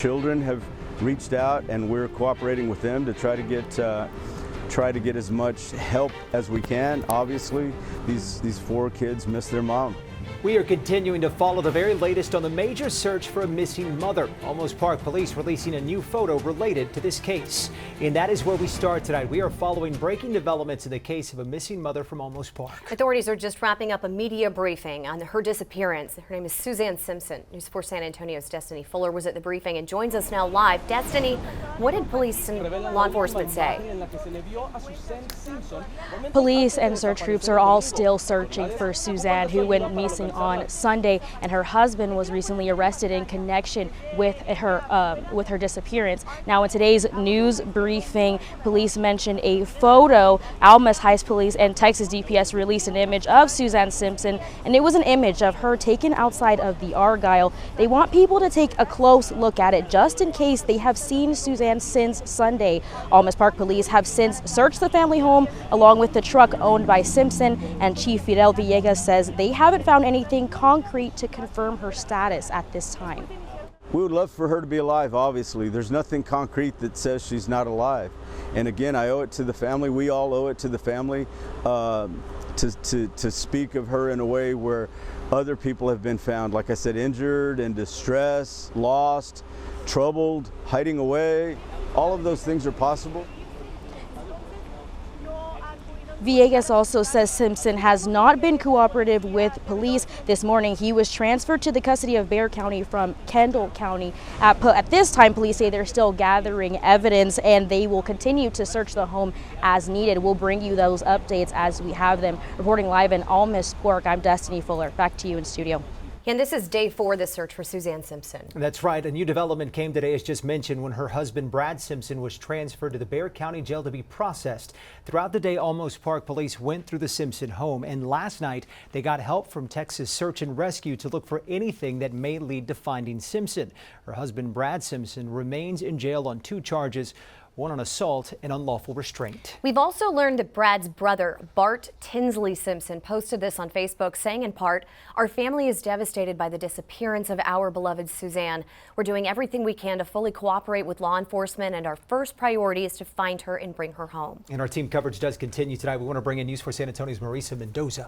Children have reached out, and we're cooperating with them to try to get as much help as we can. Obviously, these 4 kids miss their mom. We are continuing to follow the very latest on the major search for a missing mother. Olmos Park Police releasing a new photo related to this case. And that is where we start tonight. We are following breaking developments in the case of a missing mother from Olmos Park. Authorities are just wrapping up a media briefing on her disappearance. Her name is Suzanne Simpson. News 4 San Antonio's Destiny Fuller was at the briefing and joins us now live. Destiny, what did police and law enforcement say? Police and search groups are all still searching for Suzanne, who went missing on Sunday, and her husband was recently arrested in connection with her disappearance. Now, in today's news briefing, police mentioned a photo. Olmos Heights Police and Texas DPS released an image of Suzanne Simpson, and it was an image of her taken outside of the Argyle. They want people to take a close look at it just in case they have seen Suzanne since Sunday. Olmos Park Police have since searched the family home along with the truck owned by Simpson, and Chief Fidel Villegas says they haven't found anything concrete to confirm her status at this time. We would love for her to be alive, obviously. There's nothing concrete that says she's not alive. And again, I owe it to the family. We all owe it to the family to speak of her in a way where other people have been found, like I said, injured, in distress, lost, troubled, hiding away. All of those things are possible. Villegas also says Simpson has not been cooperative with police. This morning, he was transferred to the custody of Bexar County from Kendall County. At this time, police say they're still gathering evidence, and they will continue to search the home as needed. We'll bring you those updates as we have them. Reporting live in Olmos Park, I'm Destiny Fuller. Back to you in studio. And this is day 4 of the search for Suzanne Simpson. That's right. A new development came today, as just mentioned, when her husband, Brad Simpson, was transferred to the Bexar County Jail to be processed. Throughout the day, Olmos Park Police went through the Simpson home, and last night they got help from Texas Search and Rescue to look for anything that may lead to finding Simpson. Her husband, Brad Simpson, remains in jail on 2 charges. One on assault and unlawful restraint. We've also learned that Brad's brother, Bart Tinsley Simpson, posted this on Facebook, saying in part, "Our family is devastated by the disappearance of our beloved Suzanne. We're doing everything we can to fully cooperate with law enforcement, and our first priority is to find her and bring her home." And our team coverage does continue tonight. We want to bring in News 4 San Antonio's Marisa Mendoza.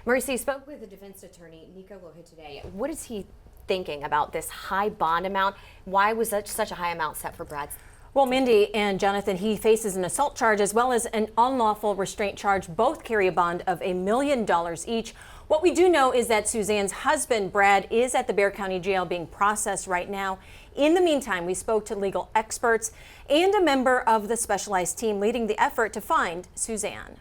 Marisa, you spoke with the defense attorney, Nico Loja, today. What is he thinking about this high bond amount? Why was such a high amount set for Brad's? Well, Mindy and Jonathan, he faces an assault charge as well as an unlawful restraint charge. Both carry a bond of $1 million each. What we do know is that Suzanne's husband, Brad, is at the Bexar County Jail being processed right now. In the meantime, we spoke to legal experts and a member of the specialized team leading the effort to find Suzanne.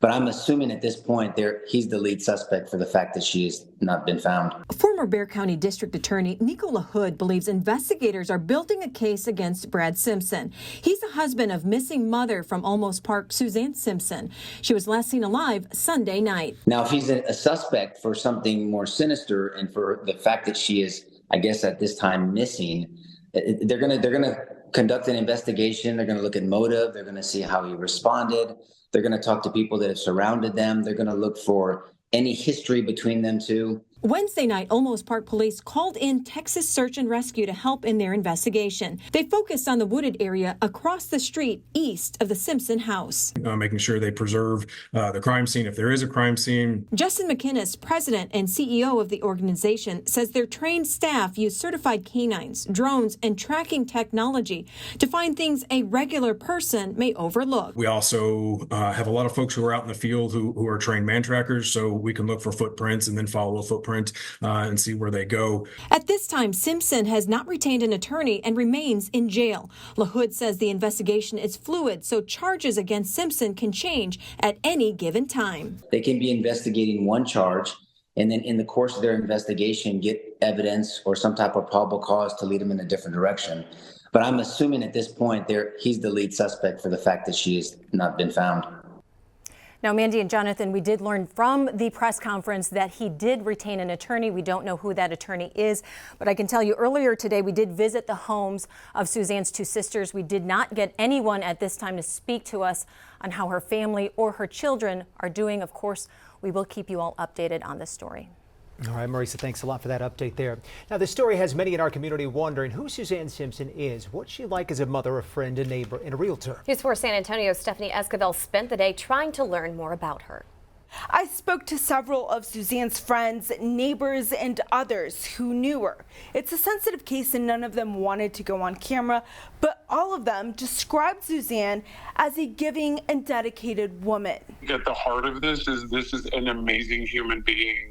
But I'm assuming at this point he's the lead suspect for the fact that she has not been found. Former Bexar County District Attorney Nico LaHood believes investigators are building a case against Brad Simpson. He's the husband of missing mother from Olmos Park, Suzanne Simpson. She was last seen alive Sunday night. Now, if he's a suspect for something more sinister and for the fact that she is, I guess at this time, missing, they're gonna conduct an investigation. They're gonna look at motive. They're gonna see how he responded. They're going to talk to people that have surrounded them. They're going to look for any history between them two. Wednesday night, Olmos Park Police called in Texas Search and Rescue to help in their investigation. They focused on the wooded area across the street east of the Simpson house. Making sure they preserve the crime scene if there is a crime scene. Justin McInnes, president and CEO of the organization, says their trained staff use certified canines, drones, and tracking technology to find things a regular person may overlook. We also have a lot of folks who are out in the field who are trained man trackers, so we can look for footprints and then follow a footprint and see where they go. At this time, Simpson has not retained an attorney and remains in jail. LaHood says the investigation is fluid, so charges against Simpson can change at any given time. They can be investigating one charge and then in the course of their investigation get evidence or some type of probable cause to lead them in a different direction. But I'm assuming at this point he's the lead suspect for the fact that she has not been found. Now, Mandy and Jonathan, we did learn from the press conference that he did retain an attorney. We don't know who that attorney is, but I can tell you earlier today we did visit the homes of Suzanne's 2 sisters. We did not get anyone at this time to speak to us on how her family or her children are doing. Of course, we will keep you all updated on this story. All right, Marisa, thanks a lot for that update there. Now, this story has many in our community wondering who Suzanne Simpson is, what's she like as a mother, a friend, a neighbor, and a realtor. News 4 San Antonio's Stephanie Esquivel spent the day trying to learn more about her. I spoke to several of Suzanne's friends, neighbors, and others who knew her. It's a sensitive case and none of them wanted to go on camera, but all of them described Suzanne as a giving and dedicated woman. At the heart of this is an amazing human being,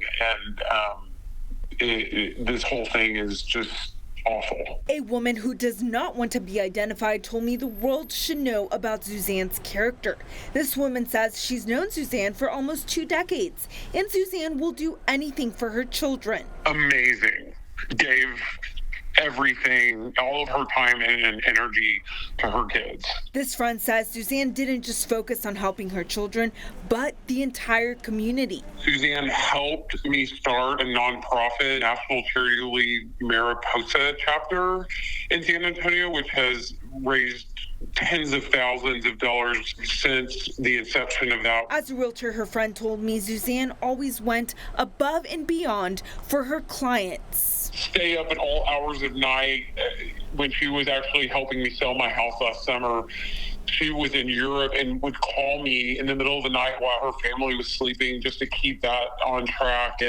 and this whole thing is just awful. A woman who does not want to be identified told me the world should know about Suzanne's character. This woman says she's known Suzanne for almost 2 decades, and Suzanne will do anything for her children. Amazing. Gave everything, all of her time and energy to her kids. This friend says Suzanne didn't just focus on helping her children, but the entire community. Suzanne helped me start a nonprofit, National Charity League Mariposa chapter in San Antonio, which has raised tens of thousands of dollars since the inception of that. As a realtor, her friend told me Suzanne always went above and beyond for her clients. Stay up at all hours of night. When she was actually helping me sell my house last summer, she was in Europe and would call me in the middle of the night while her family was sleeping just to keep that on track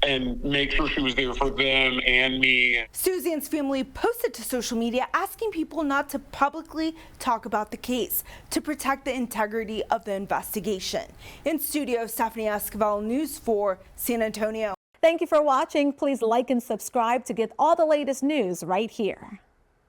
and make sure she was there for them and me. Suzanne's family posted to social media asking people not to publicly talk about the case to protect the integrity of the investigation. In studio, Stephanie Esquivel, News 4 San Antonio. Thank you for watching. Please like and subscribe to get all the latest news right here.